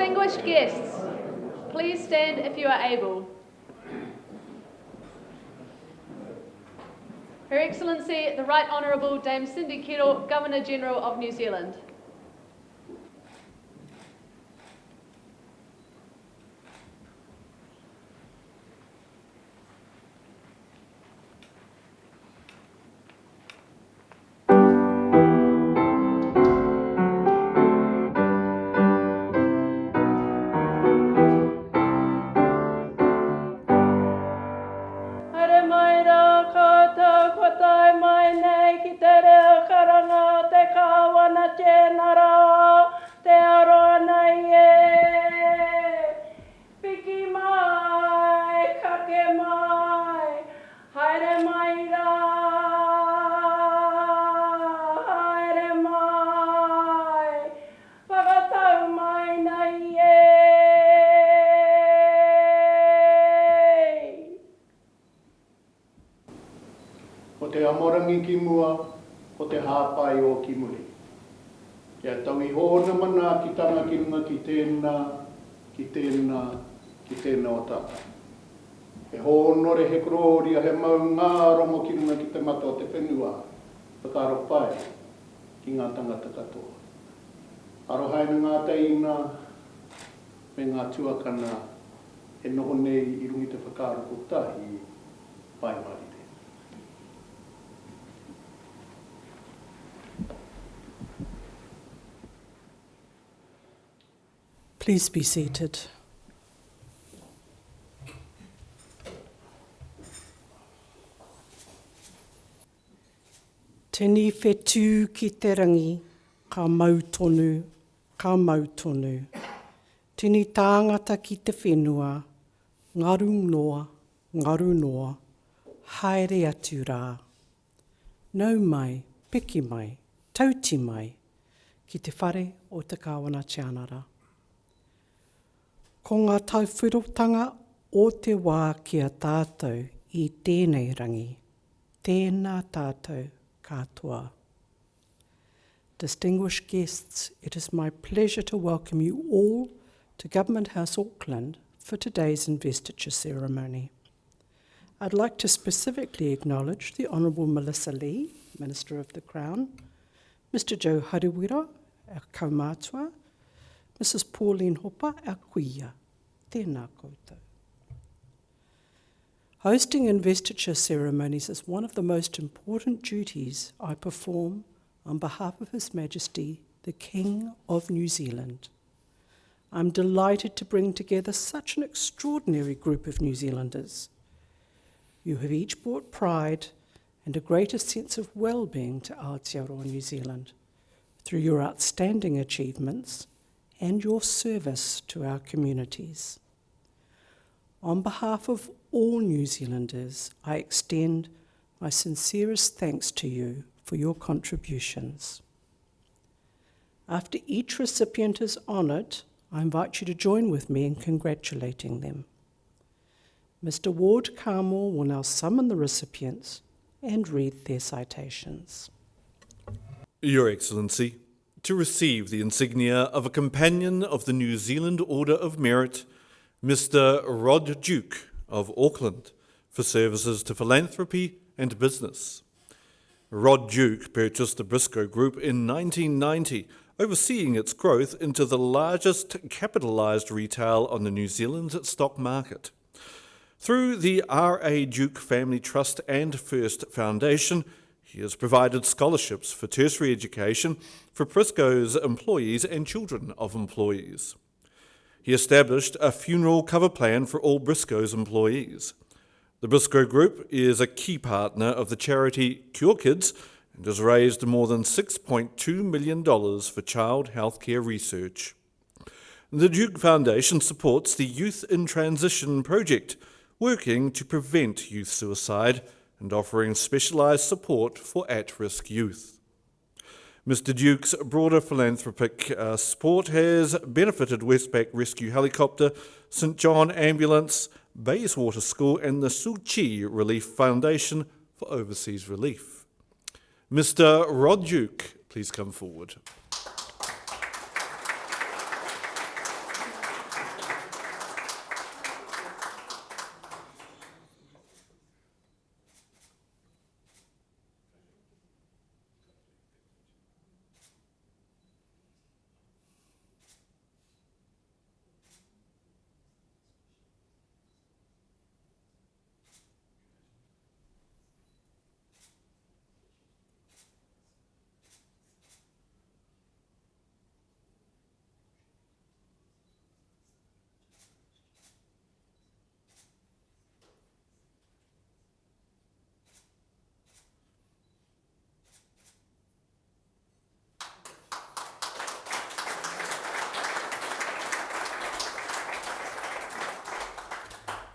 Distinguished guests, please stand if you are able. Her Excellency, the Right Honourable Dame Cindy Kettle, Governor-General of New Zealand. Ko te amorangi ki mua, ko te hāpai o ki muri. Kia tau I hōna mana ki tanga ki runga ki tēnā, ki tēnā, ki tēnā o tātai. He hōnore he kororia he mau ngāro mo ki runga ki te mata o te whenua, whakaro pai ki ngā tangata katoa. Arohaina ngā teina, me ngā tuakana, he noho nei I rungi te whakaro ko tahi, pai mari. Please be seated. Tēnī whetū ki te rangi, ka mautonu, ka mautonu. Tēnī tāngata ki te whenua, ngaru noa, haere atu rā. Nau mai, piki mai, tauti mai, ki te whare o te kāwana tianara. Ko ngā tauwhirotanga o te wā kia tātou I tēnei rangi, tēnā tātou katoa. Distinguished guests, it is my pleasure to welcome you all to Government House Auckland for today's investiture ceremony. I'd like to specifically acknowledge the Honourable Melissa Lee, Minister of the Crown, Mr Joe Haruwira, our kaumātua, Mrs Pauline Hopa, our kuia. Tēnā koutou. Hosting investiture ceremonies is one of the most important duties I perform on behalf of His Majesty, the King of New Zealand. I'm delighted to bring together such an extraordinary group of New Zealanders. You have each brought pride and a greater sense of well-being to Aotearoa New Zealand through your outstanding achievements and your service to our communities. On behalf of all New Zealanders, I extend my sincerest thanks to you for your contributions. After each recipient is honoured, I invite you to join with me in congratulating them. Mr Ward Carmore will now summon the recipients and read their citations. Your Excellency, to receive the insignia of a Companion of the New Zealand Order of Merit, Mr Rod Duke of Auckland, for services to philanthropy and business. Rod Duke purchased the Briscoe Group in 1990, overseeing its growth into the largest capitalised retail on the New Zealand stock market. Through the R.A. Duke Family Trust and First Foundation, he has provided scholarships for tertiary education for Briscoe's employees and children of employees. He established a funeral cover plan for all Briscoe's employees. The Briscoe Group is a key partner of the charity Cure Kids and has raised more than $6.2 million for child healthcare research. The Duke Foundation supports the Youth in Transition project, working to prevent youth suicide and offering specialised support for at-risk youth. Mr Duke's broader philanthropic support has benefited Westpac Rescue Helicopter, St John Ambulance, Bayswater School and the Tzu Chi Relief Foundation for overseas relief. Mr Rod Duke, please come forward.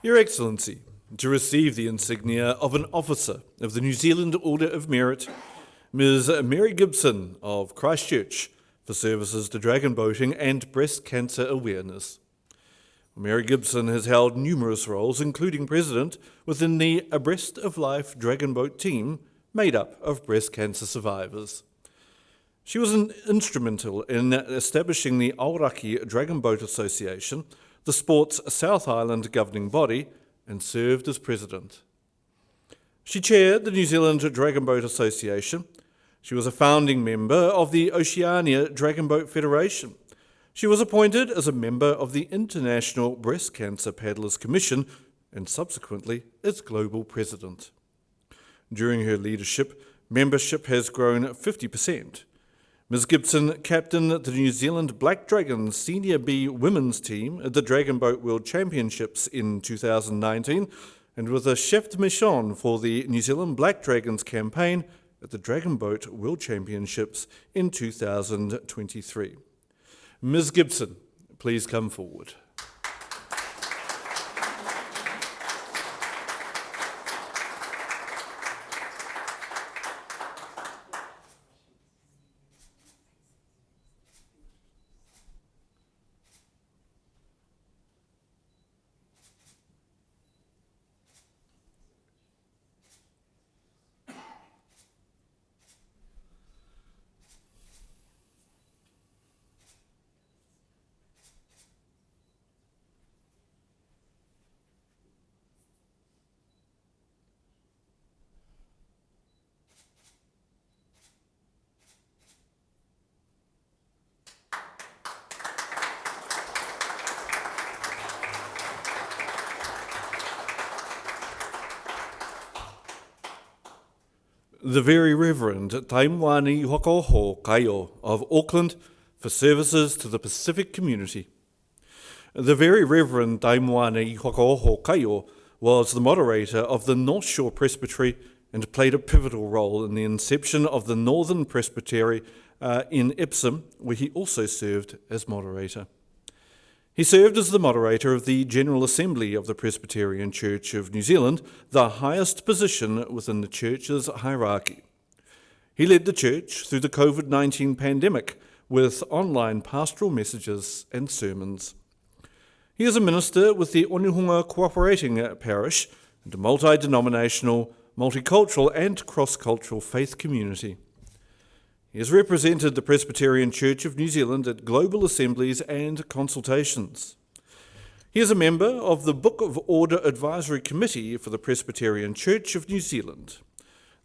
Your Excellency, to receive the insignia of an officer of the New Zealand Order of Merit, Ms. Mary Gibson of Christchurch, for services to dragon boating and breast cancer awareness. Mary Gibson has held numerous roles, including president within the Abreast of Life dragon boat team, made up of breast cancer survivors. She was instrumental in establishing the Aoraki Dragon Boat Association, the sport's South Island governing body, and served as president. She chaired the New Zealand Dragon Boat Association. She was a founding member of the Oceania Dragon Boat Federation. She was appointed as a member of the International Breast Cancer Paddlers Commission and subsequently its global president. During her leadership, membership has grown 50%. Ms. Gibson captained the New Zealand Black Dragons Senior B women's team at the Dragon Boat World Championships in 2019 and was a chef de mission for the New Zealand Black Dragons campaign at the Dragon Boat World Championships in 2023. Ms. Gibson, please come forward. The Very Reverend Taimwani Hokoho Kaio of Auckland for services to the Pacific community. The Very Reverend Taimwani Hokoho Kaio was the moderator of the North Shore Presbytery and played a pivotal role in the inception of the Northern Presbytery in Epsom, where he also served as moderator. He served as the moderator of the General Assembly of the Presbyterian Church of New Zealand, the highest position within the church's hierarchy. He led the church through the COVID-19 pandemic with online pastoral messages and sermons. He is a minister with the Onehunga Cooperating Parish and a multi-denominational, multicultural and cross-cultural faith community. He has represented the Presbyterian Church of New Zealand at global assemblies and consultations. He is a member of the Book of Order Advisory Committee for the Presbyterian Church of New Zealand.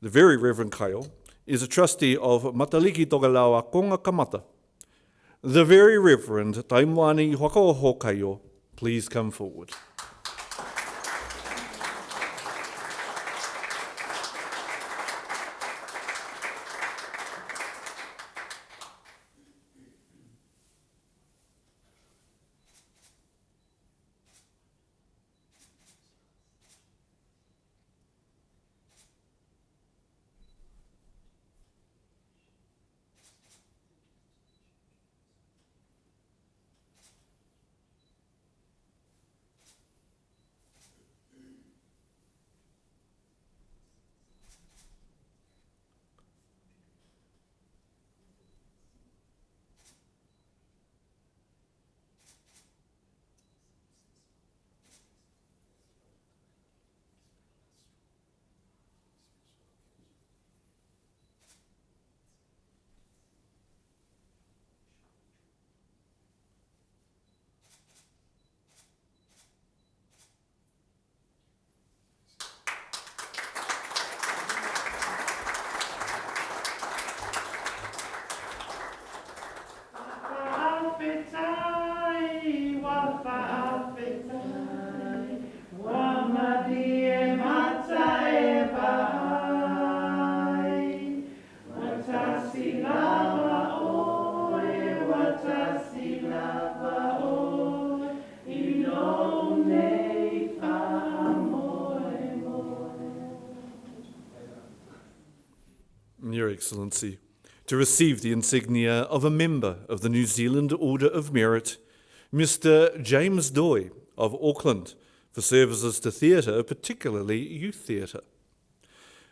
The Very Reverend Kaio is a trustee of Mataliki Togalawa Konga Kamata. The Very Reverend Taimwani Hokoho Kaio, please come forward. Your Excellency, to receive the insignia of a member of the New Zealand Order of Merit, Mr. James Doy of Auckland, for services to theatre, particularly youth theatre.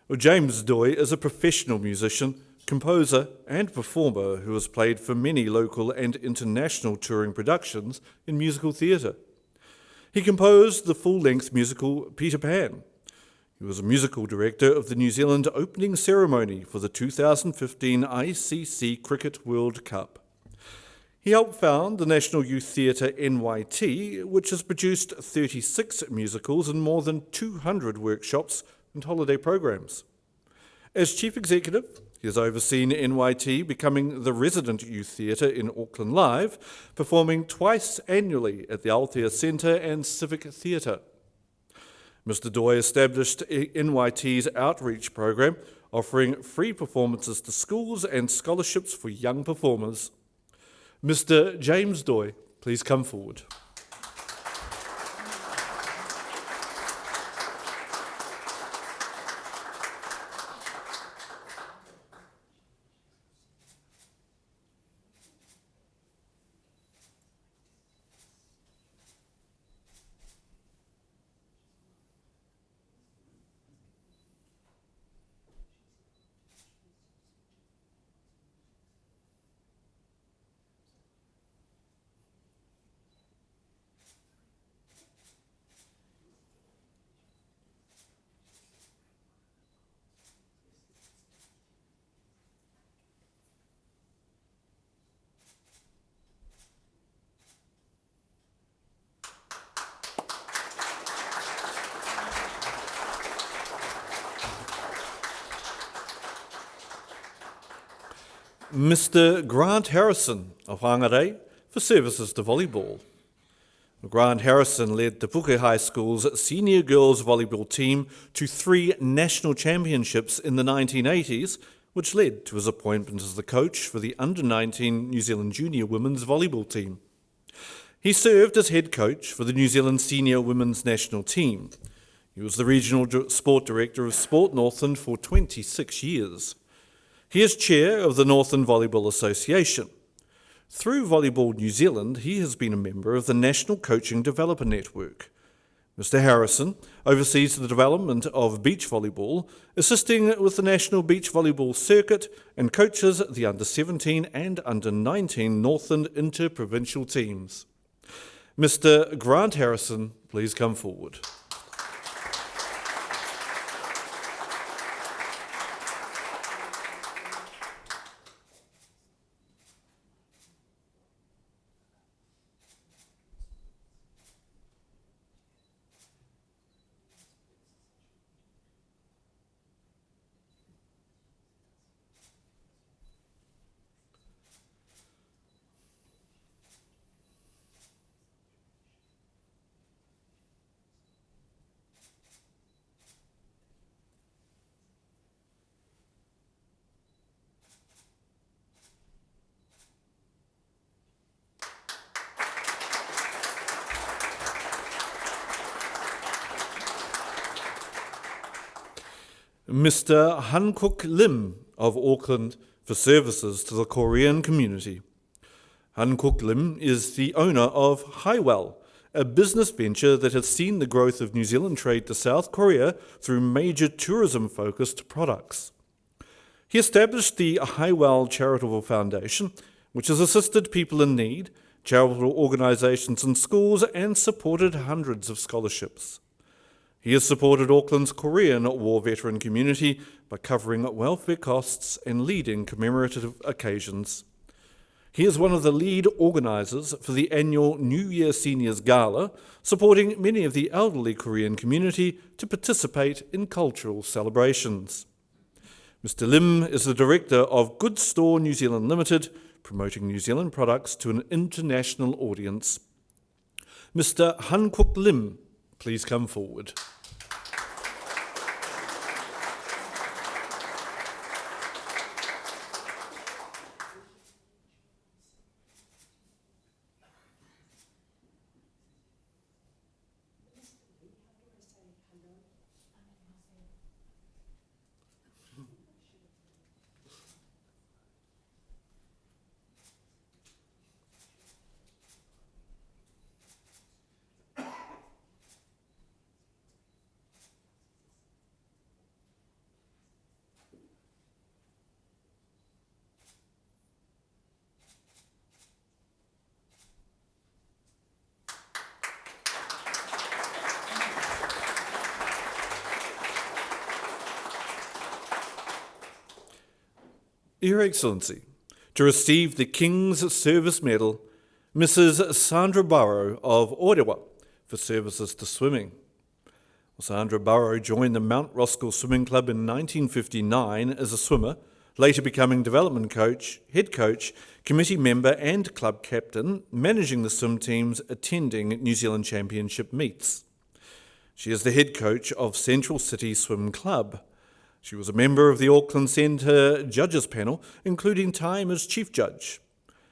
Well, James Doy is a professional musician, composer and performer who has played for many local and international touring productions in musical theatre. He composed the full-length musical Peter Pan. He was a musical director of the New Zealand opening ceremony for the 2015 ICC Cricket World Cup. He helped found the National Youth Theatre NYT, which has produced 36 musicals and more than 200 workshops and holiday programs. As chief executive, he has overseen NYT becoming the resident youth theatre in Auckland Live, performing twice annually at the Aotea Centre and Civic Theatre. Mr. Doy established NYT's outreach program, offering free performances to schools and scholarships for young performers. Mr. James Doy, please come forward. Mr. Grant Harrison of Whangarei for services to volleyball. Grant Harrison led Te Puke High School's senior girls volleyball team to 3 national championships in the 1980s, which led to his appointment as the coach for the under-19 New Zealand junior women's volleyball team. He served as head coach for the New Zealand senior women's national team. He was the regional sport director of Sport Northland for 26 years. He is chair of the Northern Volleyball Association. Through Volleyball New Zealand, he has been a member of the National Coaching Developer Network. Mr. Harrison oversees the development of beach volleyball, assisting with the National Beach Volleyball Circuit, and coaches the under-17 and under-19 Northland inter-provincial teams. Mr. Grant Harrison, please come forward. Mr. Hanook Lim of Auckland for services to the Korean community. Hanook Lim is the owner of Highwell, a business venture that has seen the growth of New Zealand trade to South Korea through major tourism-focused products. He established the Highwell Charitable Foundation, which has assisted people in need, charitable organisations and schools, and supported hundreds of scholarships. He has supported Auckland's Korean war veteran community by covering welfare costs and leading commemorative occasions. He is one of the lead organisers for the annual New Year Seniors Gala, supporting many of the elderly Korean community to participate in cultural celebrations. Mr. Lim is the director of Good Store New Zealand Limited, promoting New Zealand products to an international audience. Mr. Hanook Lim, please come forward. Your Excellency, to receive the King's Service Medal, Mrs. Sandra Barrow of Orewa for services to swimming. Sandra Barrow joined the Mount Roskill Swimming Club in 1959 as a swimmer, later becoming development coach, head coach, committee member and club captain, managing the swim teams attending New Zealand Championship meets. She is the head coach of Central City Swim Club. She was a member of the Auckland Centre Judges Panel, including time as Chief Judge.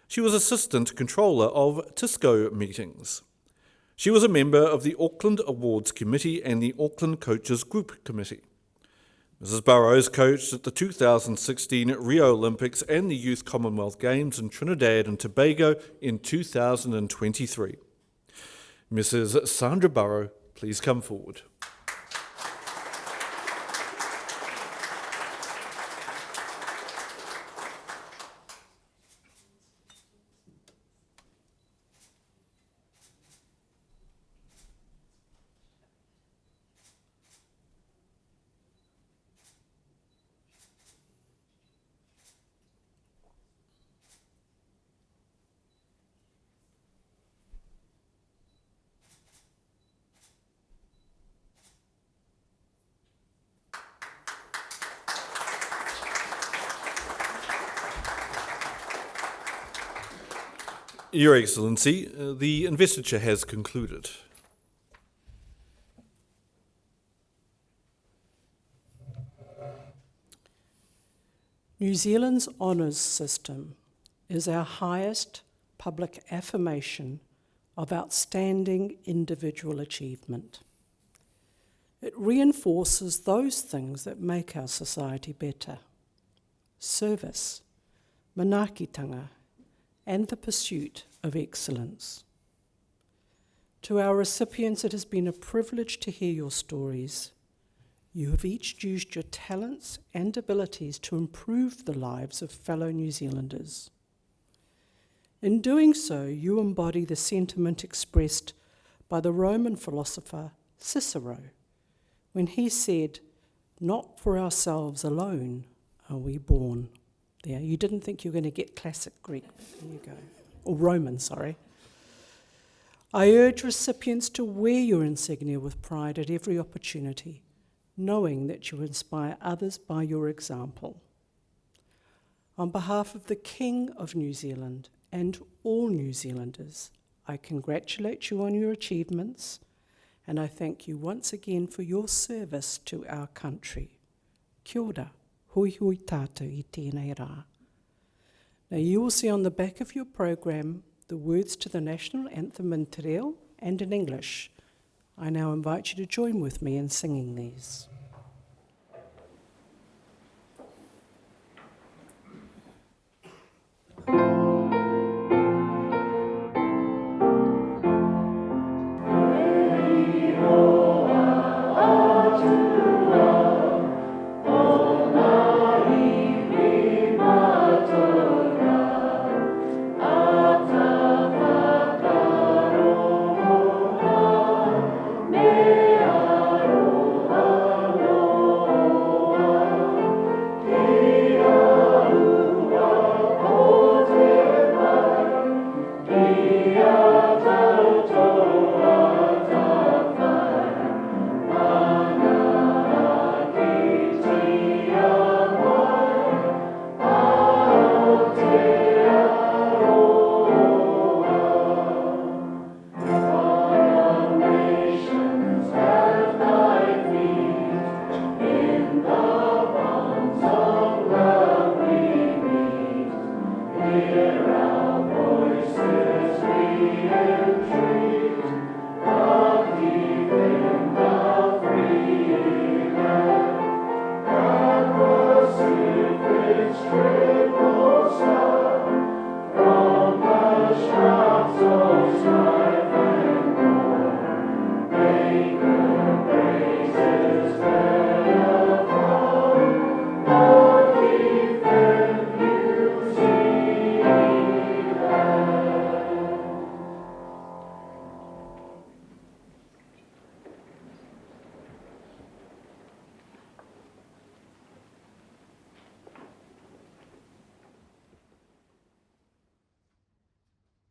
She was Assistant Controller of TISCO meetings. She was a member of the Auckland Awards Committee and the Auckland Coaches Group Committee. Mrs. Barrows coached at the 2016 Rio Olympics and the Youth Commonwealth Games in Trinidad and Tobago in 2023. Mrs. Sandra Barrow, please come forward. Your Excellency, the investiture has concluded. New Zealand's honours system is our highest public affirmation of outstanding individual achievement. It reinforces those things that make our society better: service, manaakitanga, and the pursuit of excellence. To our recipients, it has been a privilege to hear your stories. You have each used your talents and abilities to improve the lives of fellow New Zealanders. In doing so, you embody the sentiment expressed by the Roman philosopher Cicero when he said, "Not for ourselves alone are we born." There, you didn't think you were going to get classic Greek. There you go. Or Roman, sorry. I urge recipients to wear your insignia with pride at every opportunity, knowing that you inspire others by your example. On behalf of the King of New Zealand and all New Zealanders, I congratulate you on your achievements, and I thank you once again for your service to our country. Kia ora. Hui hui tātou I tēnei rā. Now you will see on the back of your program the words to the national anthem in te reo and in English. I now invite you to join with me in singing these. Hear our voices, we entreat.